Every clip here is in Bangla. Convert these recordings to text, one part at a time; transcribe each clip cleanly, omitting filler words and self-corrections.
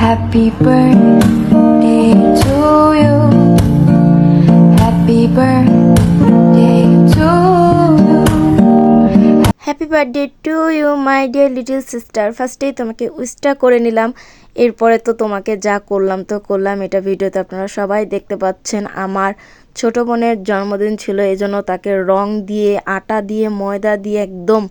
Happy birthday to you. Happy birthday to you. Happy birthday to you my dear little sister. ফার্স্টেই তোমাকে উইশটা করে নিলাম, এরপরে তো তোমাকে যা করলাম তো করলাম, এটা ভিডিওতে আপনারা সবাই দেখতে পাচ্ছেন। আমার ছোট বোনের জন্মদিন ছিল, এই জন্য তাকে রং দিয়ে, আটা দিয়ে, ময়দা দিয়ে একদম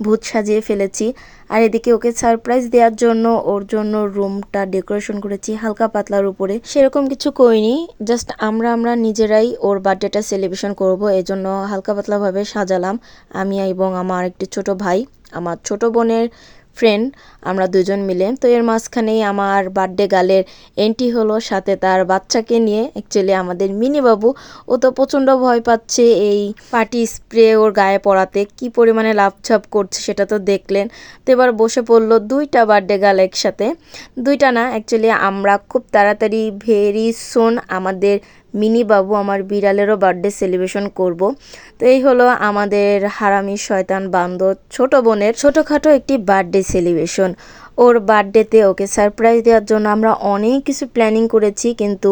ভূত সাজিয়ে ফেলেছি। আর এদিকে ওকে সারপ্রাইজ দেওয়ার জন্য ওর জন্য রুমটা ডেকোরেশন করেছি হালকা পাতলার উপরে। সেরকম কিছু করিনি, জাস্ট আমরা নিজেরাই ওর বার্থডেটা সেলিব্রেশন করব, এই জন্য হালকা পাতলাভাবে সাজালাম আমি এবং আমার একটি ছোট ভাই, আমার ছোট বোনের ফ্রেন্ড, আমরা দুজন মিলে। তো এর মাঝখানেই আমার বার্থডে গার্লের এন্ট্রি হলো, সাথে তার বাচ্চাকে নিয়ে। অ্যাকচুয়ালি আমাদের মিনি বাবু, ও তো প্রচণ্ড ভয় পাচ্ছে এই পার্টি স্প্রে ওর গায়ে পড়াতে, কি পরিমাণে লাফঝাপ করছে সেটা তো দেখলেন। তো এবার বসে পড়লো দুইটা বার্থডে গার্ল একসাথে, দুইটা না অ্যাকচুয়ালি আমরা খুব তাড়াতাড়ি ভেরি সুন আমাদের মিনি বাবু, আমার বিড়ালেরও বার্থডে সেলিব্রেশন করব। তো এই হলো আমাদের হারামি শয়তান বান্দর ছোট বোনের ছোটোখাটো একটি বার্থডে সেলিব্রেশন। ওর বার্থডেতে ওকে সারপ্রাইজ দেওয়ার জন্য আমরা অনেক কিছু প্ল্যানিং করেছি, কিন্তু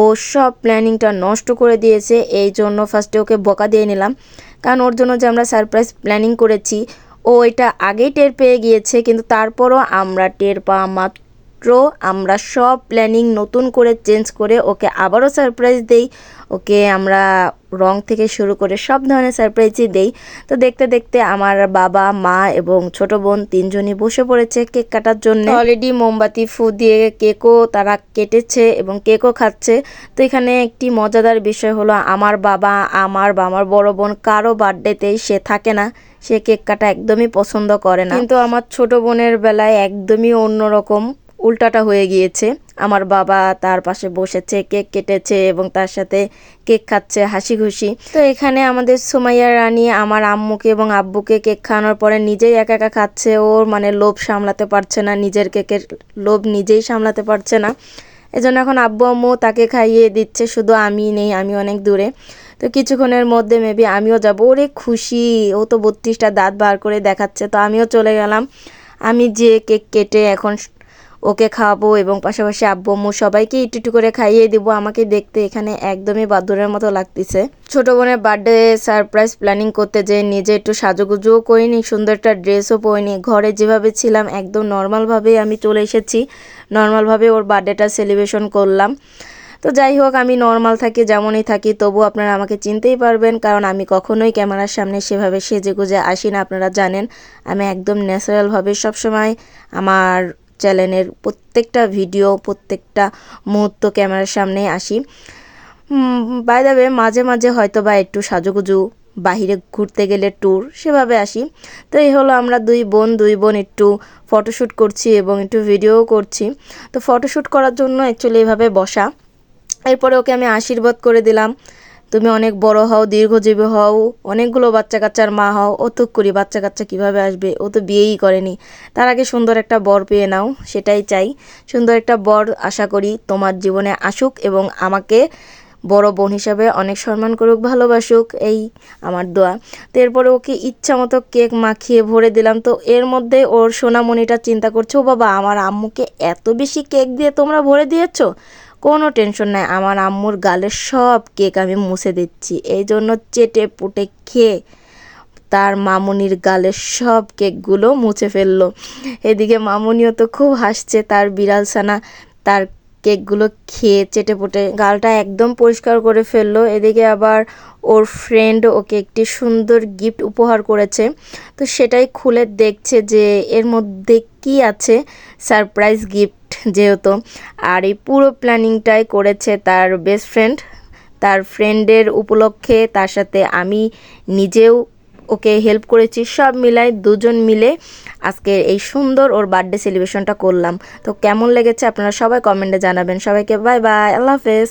ও সব প্ল্যানিংটা নষ্ট করে দিয়েছে। এই জন্য ফার্স্টে ওকে বকা দিয়ে নিলাম, কারণ ওর জন্য যে আমরা সারপ্রাইজ প্ল্যানিং করেছি ও এটা আগেই টের পেয়ে গিয়েছে, কিন্তু তারপরও আমরা টের পাওয়া মাত্র আমরা সব প্ল্যানিং নতুন করে চেঞ্জ করে ওকে আবারও সারপ্রাইজ দেই। ওকে আমরা রং থেকে শুরু করে সব ধরনের সারপ্রাইজই দেই। তো দেখতে দেখতে আমার বাবা, মা এবং ছোট বোন তিনজনই বসে পড়েছে কেক কাটার জন্য। অলরেডি মোমবাতি ফু দিয়ে কেকও তারা কেটেছে এবং কেকও খাচ্ছে। তো এখানে একটি মজাদার বিষয় হলো আমার বাবা, আমার বড় বোন কারো বার্থডেতেই সে থাকে না, সে কেক কাটা একদমই পছন্দ করে না। কিন্তু আমার ছোট বোনের বেলায় একদমই অন্যরকম, উল্টাটা হয়ে গিয়েছে। আমার বাবা তার পাশে বসেছে, কেক কেটেছে এবং তার সাথে কেক খাচ্ছে হাসি খুশি। তো এখানে আমাদের সুমাইয়া রানী আমার আম্মুকে এবং আব্বুকে কেক খাওয়ানোর পরে নিজেই একা একা খাচ্ছে। ওর মানে লোভ সামলাতে পারছে না, নিজের কেকের লোভ নিজেই সামলাতে পারছে না, এজন্য এখন আব্বু আম্মু তাকে খাইয়ে দিচ্ছে, শুধু আমি নেই, আমি অনেক দূরে। তো কিছুক্ষণের মধ্যে মেবি আমিও যাবো। ওরে খুশি, ও তো 32টা দাঁত বার করে দেখাচ্ছে। তো আমিও চলে গেলাম, আমি যে কেক কেটে এখন ওকে খাওয়াবো এবং পাশাপাশি আব্বু আম্মু সবাইকে একটু একটু করে খাইয়ে দিব। আমাকে দেখতে এখানে একদমই বাদুরের মতো লাগতেছে। ছোট বোনের বার্থডে সারপ্রাইজ প্ল্যানিং করতে যেয়ে নিজে একটু সাজুগুজুও করিনি, সুন্দর একটা ড্রেসও পরিনি, ঘরে যেভাবে ছিলাম একদম নর্মালভাবেই আমি চলে এসেছি, নর্মালভাবে ওর বার্থডেটা সেলিব্রেশন করলাম। তো যাই হোক, আমি নর্মাল থাকি, যেমনই থাকি, তবু আপনারা আমাকে চিনতেই পারবেন, কারণ আমি কখনোই ক্যামেরার সামনে সেভাবে সেজে গুজে আসি না। আপনারা জানেন আমি একদম ন্যাচারালভাবে সবসময় আমার চ্যানেলের প্রত্যেকটা ভিডিও, প্রত্যেকটা মুহূর্ত ক্যামেরার সামনে আসি। বাই দ্য ওয়ে মাঝে মাঝে হয়তো বা একটু সাজুগুজু বাহিরে ঘুরতে গেলে ট্যুর সেভাবে আসি। তো এই হলো আমরা দুই বোন একটু ফটোশ্যুট করছি এবং একটু ভিডিও করছি। তো ফটোশ্যুট করার জন্য অ্যাকচুয়ালি এভাবে বসা। এরপরে ওকে আমি আশীর্বাদ করে দিলাম, তুমি অনেক বড় হও, দীর্ঘজীবী হও, অনেকগুলো বাচ্চা কাচ্চার মা হও। ও তো করি বাচ্চা কাচ্চা কীভাবে আসবে, ও তো বিয়েই করেনি, তার আগে সুন্দর একটা বর পেয়ে নাও, সেটাই চাই। সুন্দর একটা বর আশা করি তোমার জীবনে আসুক এবং আমাকে বড় বোন হিসাবে অনেক সম্মান করুক, ভালোবাসুক, এই আমার দোয়া। তো এরপরে ওকে ইচ্ছা মতো কেক মাখিয়ে ভরে দিলাম। তো এর মধ্যে ওর সোনামণিটা চিন্তা করছে, ও বাবা আমার আম্মুকে এত বেশি কেক দিয়ে তোমরা ভরে দিয়েছো। কোনো টেনশন নাই, আমার আম্মুর গালের সব কেক আমি মুছে দিচ্ছি। এই জন্য চেটে পুটে খেয়ে তার মামুনির গালের সব কেকগুলো মুছে ফেললো। এদিকে মামুনিও তো খুব হাসছে, তার বিড়াল ছানা তার কেকগুলো খেয়ে চেটে পুটে গালটা একদম পরিষ্কার করে ফেললো। এদিকে আবার ওর ফ্রেন্ড ওকে একটি সুন্দর গিফট উপহার করেছে, তো সেটাই খুলে দেখছে যে এর মধ্যে কি আছে, সারপ্রাইজ গিফট যেহেতু। আর এই পুরো প্ল্যানিংটাই করেছে তার বেস্ট ফ্রেন্ড, তার ফ্রেন্ডের উপলক্ষে তার সাথে আমি নিজেও ওকে হেল্প করেছি, সব মিলাই দুজন মিলে আজকে এই সুন্দর ওর বার্থডে সেলিব্রেশনটা করলাম। তো কেমন লেগেছে আপনারা সবাই কমেন্টে জানাবেন। সবাইকে বাই বাই, আল্লাহ হাফেজ।